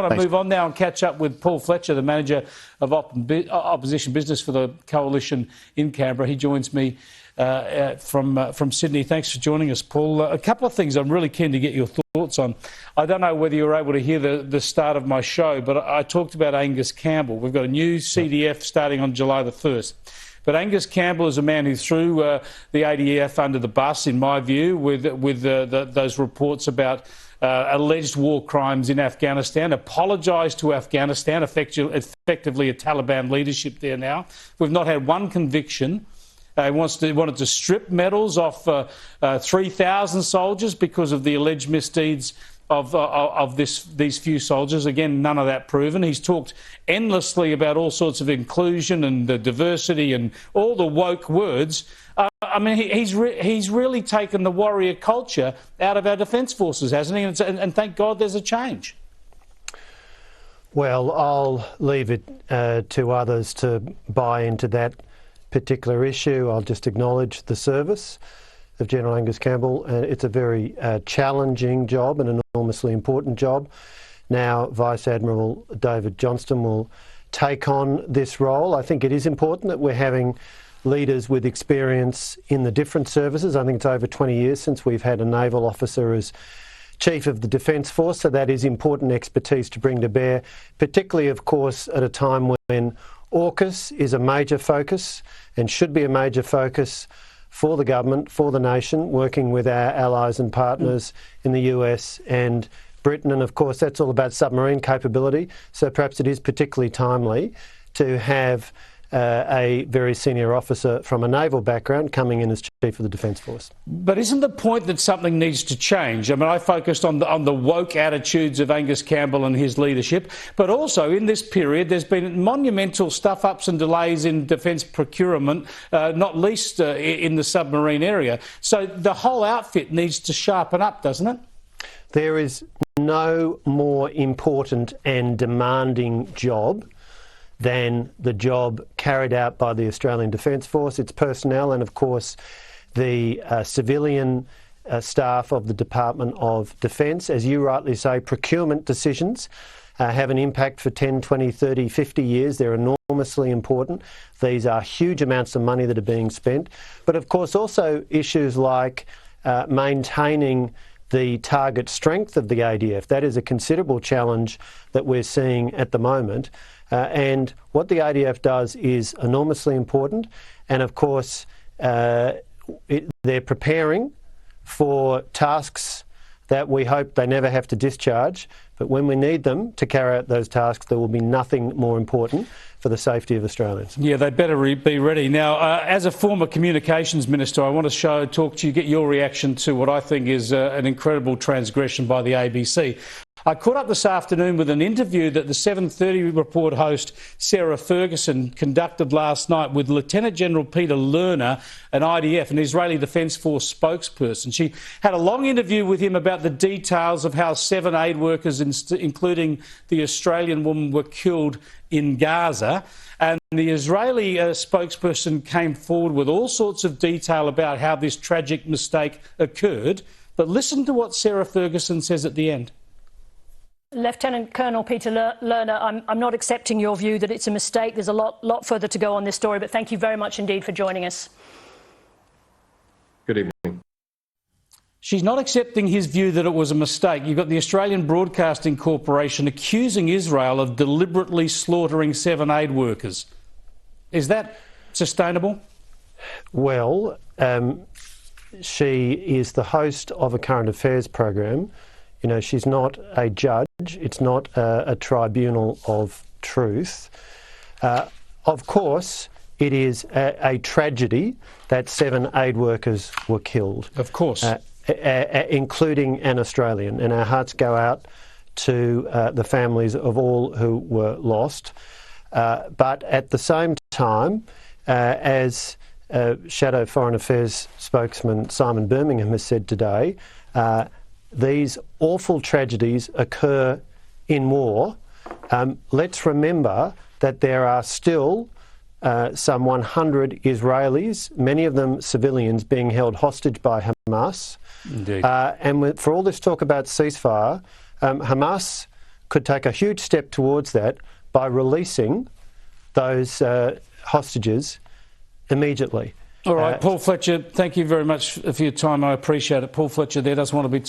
want to move on now and catch up with Paul Fletcher, the manager of opposition business for the Coalition in Canberra. He joins me from Sydney. Thanks for joining us, Paul. A couple of things I'm really keen to get your thoughts on. I don't know whether you were able to hear the start of my show, but I talked about Angus Campbell. We've got a new CDF starting on July the 1st. But Angus Campbell is a man who threw the ADF under the bus, in my view, with those reports about alleged war crimes in Afghanistan, apologised to Afghanistan, effectively a Taliban leadership there now. We've not had one conviction. He wanted to strip medals off 3,000 soldiers because of the alleged misdeeds of these few soldiers. Again, none of that proven. He's talked endlessly about all sorts of inclusion and the diversity and all the woke words. I mean, he's really taken the warrior culture out of our defence forces, hasn't he? And thank God there's a change. Well, I'll leave it to others to buy into that particular issue. I'll just acknowledge the service of General Angus Campbell. It's a very challenging job and an enormously important job. Now, Vice Admiral David Johnston will take on this role. I think it is important that we're having leaders with experience in the different services. I think it's over 20 years since we've had a naval officer as Chief of the Defence Force, so that is important expertise to bring to bear, particularly, of course, at a time when AUKUS is a major focus and should be a major focus for the government, for the nation, working with our allies and partners in the US and Britain. And of course, that's all about submarine capability. So perhaps it is particularly timely to have a very senior officer from a naval background coming in as Chief of the Defence Force. But isn't the point that something needs to change? I mean, I focused on the woke attitudes of Angus Campbell and his leadership, but also in this period there's been monumental stuff-ups and delays in defence procurement, not least in the submarine area. So the whole outfit needs to sharpen up, doesn't it? There is no more important and demanding job than the job carried out by the Australian Defence Force, its personnel, and of course the civilian staff of the Department of Defence. As you rightly say, procurement decisions have an impact for 10, 20, 30, 50 years. They're enormously important. These are huge amounts of money that are being spent. But of course also issues like maintaining the target strength of the ADF. That is a considerable challenge that we're seeing at the moment. And what the ADF does is enormously important. And of course, they're preparing for tasks that we hope they never have to discharge. But when we need them to carry out those tasks, there will be nothing more important for the safety of Australians. Yeah, they better be ready. Now, as a former communications minister, I want to talk to you, get your reaction to what I think is an incredible transgression by the ABC. I caught up this afternoon with an interview that the 7:30 report host Sarah Ferguson conducted last night with Lieutenant General Peter Lerner, an IDF, an Israeli Defence Force spokesperson. She had a long interview with him about the details of how 7 aid workers, including the Australian woman, were killed in Gaza. And the Israeli spokesperson came forward with all sorts of detail about how this tragic mistake occurred. But listen to what Sarah Ferguson says at the end. Lieutenant Colonel Peter Lerner, I'm not accepting your view that it's a mistake. There's a lot further to go on this story, but thank you very much indeed for joining us. Good evening. She's not accepting his view that it was a mistake. You've got the Australian Broadcasting Corporation accusing Israel of deliberately slaughtering 7 aid workers. Is that sustainable? Well, she is the host of a current affairs program. You know, she's not a judge. It's not a tribunal of truth. Of course, it is a tragedy that 7 aid workers were killed. Of course. Including an Australian. And our hearts go out to the families of all who were lost. But at the same time, as Shadow Foreign Affairs spokesman Simon Birmingham has said today, these awful tragedies occur in war. Let's remember that there are still some 100 Israelis, many of them civilians, being held hostage by Hamas. Indeed. And for all this talk about ceasefire, Hamas could take a huge step towards that by releasing those hostages immediately. All right, Paul Fletcher, thank you very much for your time. I appreciate it. Paul Fletcher there doesn't want to be